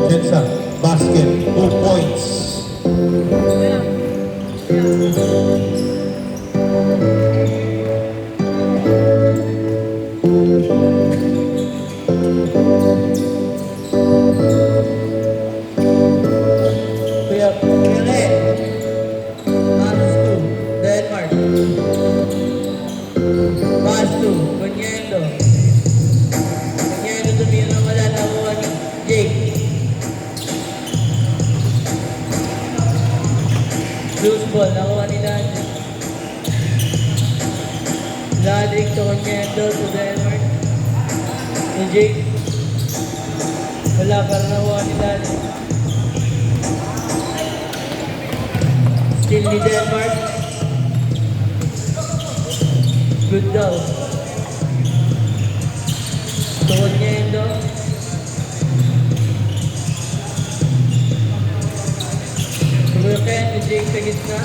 Jensa, basket, 2 points. Kuya Kere, pass to Denmark. Pass to Conyendo. Conyendo tumira na wala nakuha ni Jake. Loose ball, nakuha ni Landry. Landry to Conyendo to Denmark. Ni Jake. Wala pa rin nakuha ni Landry. Still ni Denmark. Good daw. Tuhod niya yun daw. Turukin ni Jake sa gitna.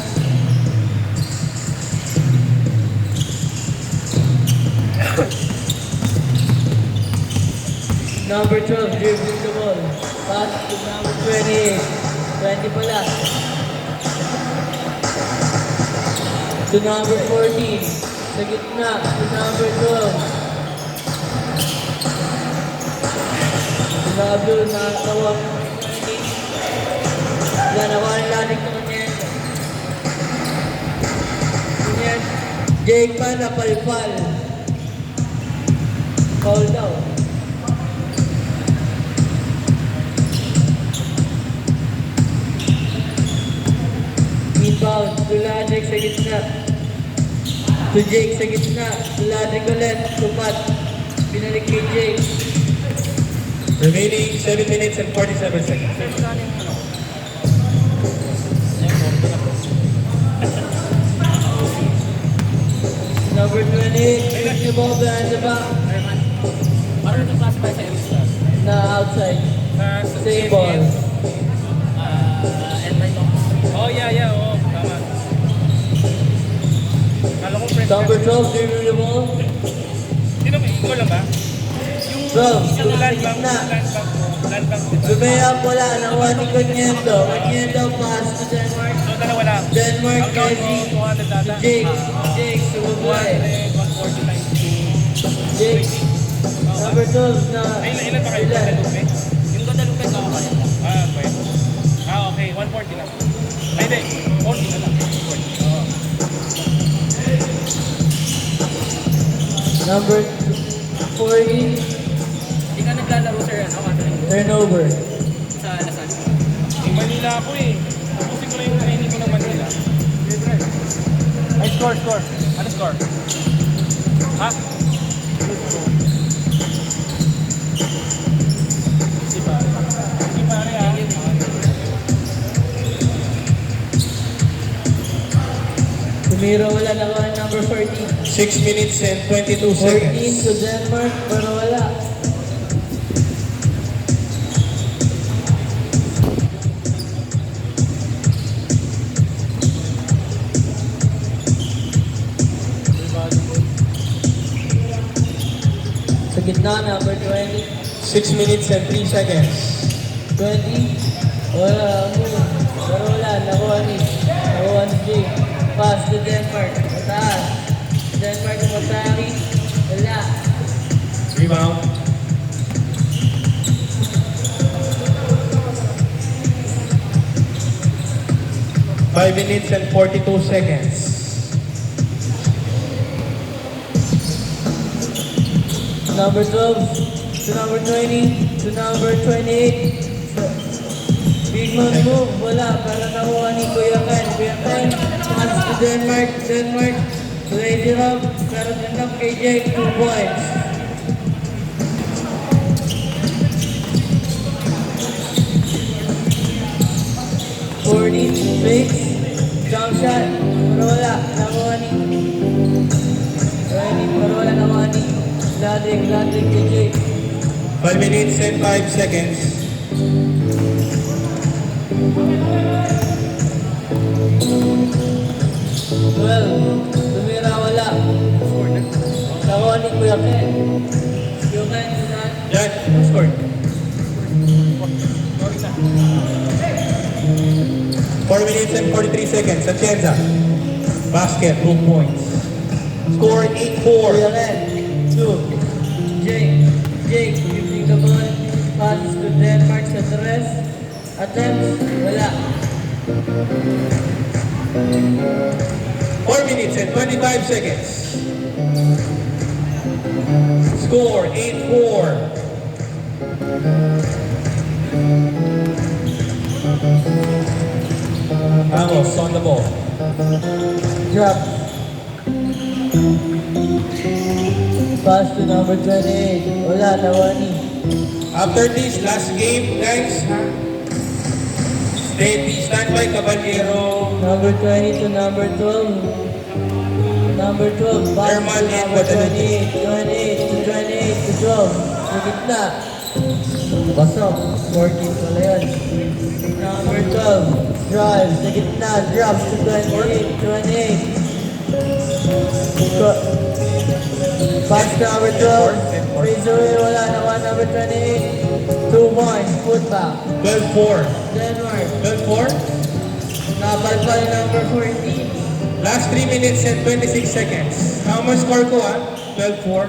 Number 12, dribbling the ball. Pass to number 28. 20 pala. To number 14, sa gitna, to number 12. To number nakawa. Nakuha ang lanig ng Conyendo. Conyendo. Jake pa napalpal. Foul daw. Inbound, to Landry sa gitna. To Jake sa gitna. To Landry ulit. Tupat. Pinalik kay Jake. Remaining 7 minutes and 47 seconds. Number 28, push the ball behind the back. Ano ito classify sa Elisa? Na outside. Sa Same ball. And right off. Oh, yeah, oo. Tama. Kala ko friend. Number 12, dribble the ball. Sino ba? Ikaw lang ba? 12, sa Land bank. gitna. Land bank. Lumaya wala. Nakuha ni Conyendo. Conyendo pass to Denmark. So, dalawa lang. Denmark, Ang count Kezi. mo, 200 data. Jake. Jake, sumabay. 149. Jake. Number 12 na. Ilan ba kayo? Guadalupe? Yung Guadalupe sa ako kaya. Okay. Okay. 140 lang. Ay, hindi. 40 na lang. 40. Oo. Number 40, Hindi ka naglalaro sir, ano? turnover. Sa Lasal. Manila ako eh. Tapusin ko na yung training ko ng Manila. Ay, score. Ano score? Ha? Di ba? Di ba rin ah? Tumira wala nakuha number 14. 6 minutes and 22 14 seconds. to Denmark, pero wala. Sa gitna, number 20. 6 minutes and 3 seconds. 20. Wala, pero wala, nakuha ni Jake. Pass to Denmark, mataas. Denmark, matari. Wala. Rebound. Five minutes and 42 seconds. Number 12 to number 20 to number 28. Big man move, wala. Para nakuha ni Kuya Ken. Kuya Ken, pass to Denmark. Denmark, ready up. Pero ganap kay Jake, 2 points. For 40, fakes, jump shot, pero wala, nakuha ni 20, pero wala nakuha ni Ladrik, KJ. 5 minutes and 5 seconds. 12, tumira wala. Nakuha ni Kuya Ken. Kuya Ken, saan? Yan, score. 4 minutes and 43 seconds. Atienza. Basket, 2 points. Score Kuya 8-4. Ken, 2. Jake, giving the ball, passes to Denmark sa Tres. Attempts, wala. 4 minutes and 25 seconds. Score 8-4. Ramos on the ball. Drop. Pass to number 28. Wala, nawani. After this last game, guys, stand by Caballero. Number 20 to number 12. Number 12. Pass Herman to and number Guadalupe. 28. 28 to 12. Sa gitna. Pasok. 14 pala yun. Number 12. Drive. Sa gitna. Drops to 28. 28. Pass to number 12. Freeze away. Wala naman. Number 28. 2 points. Put back. 12-4. Denmark. 12-4. Napal pa yung number 14. Last 3 minutes and 26 seconds. Ang score ko 12-4.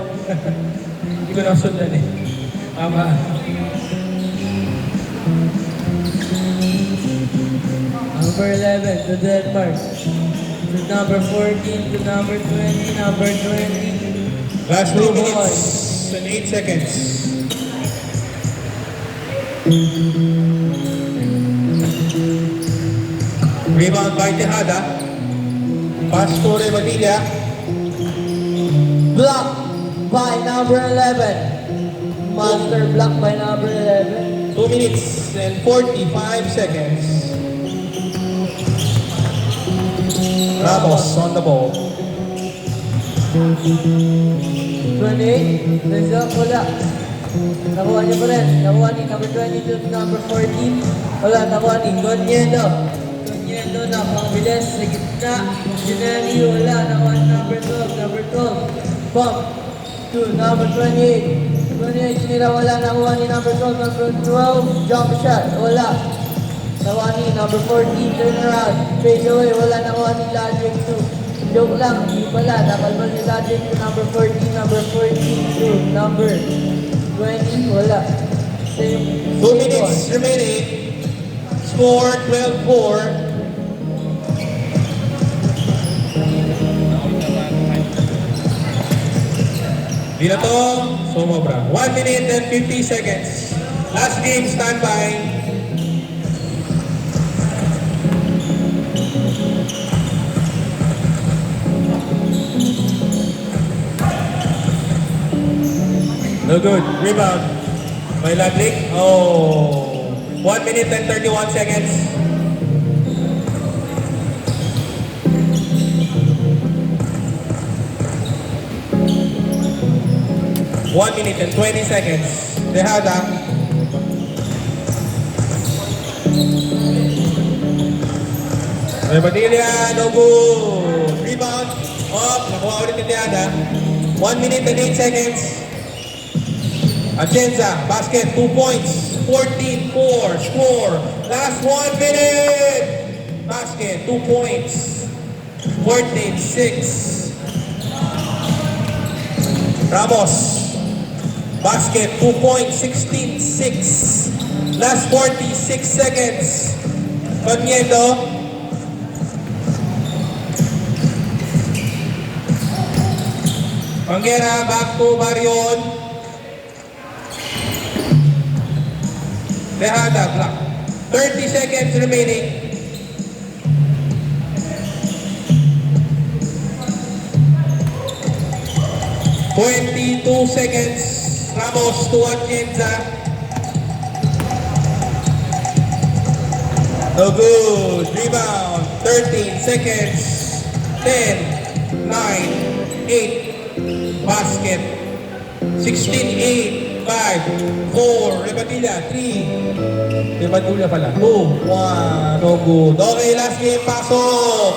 Hindi ko nasundan eh. Ama. Number 11 to Denmark. To number 14 to number 20. Number 20. Last 2 minutes and 8 seconds. Rebound by Tejada. Pass to Revadilla. Block by number 11. Monster block by number 11. 2 minutes and 45 seconds. Ramos on the ball. 28. Result wala. Nakuha niya pa rin. Nakuha ni number 22 to number 14. Wala, nakuha ni Gonyendo. Gonyendo na pangbilis sa gitna. Ginelli wala. Nakuha ni number 12. Number 12. Bump to number 28. 28 sinira wala. Nakuha ni number 12. Number 12. Jump shot. Wala. Nakuha ni number 14. Turn around. Fade away. Wala. Nakuha ni Ladrik 2. Joke lang, hindi pala. Nakalbal ni Ladrik to number 14. Number 14 to number 20, wala. Same. 2 minutes remaining. Score 12-4. Di na to, sumobra. 1 minute and 50 seconds. Last game, standby. No good. Rebound by Ladrik. Oh. 1 minute and 31 seconds. One minute and 20 seconds. Tejada. Rebadilla, no good. Rebound. Up. Nakuha ulit ni Tejada. 1 minute and 8 seconds. Atienza, basket, 2 points, 14-4, score, last 1 minute, basket, 2 points, 14-6, Ramos, basket, 2 points, 16-6, last 46 seconds, Pagniendo, Panguera, back to Marion, Tejada, block. 30 seconds remaining. $22 seconds. Ramos to Atienza. No good. Rebound. 13 seconds. 10, 9, 8. Basket. 16, 8, 5, 4. Rebadilla. 3. Rebadilla pala. 2, 1. No good. Okay, last game. Pasok.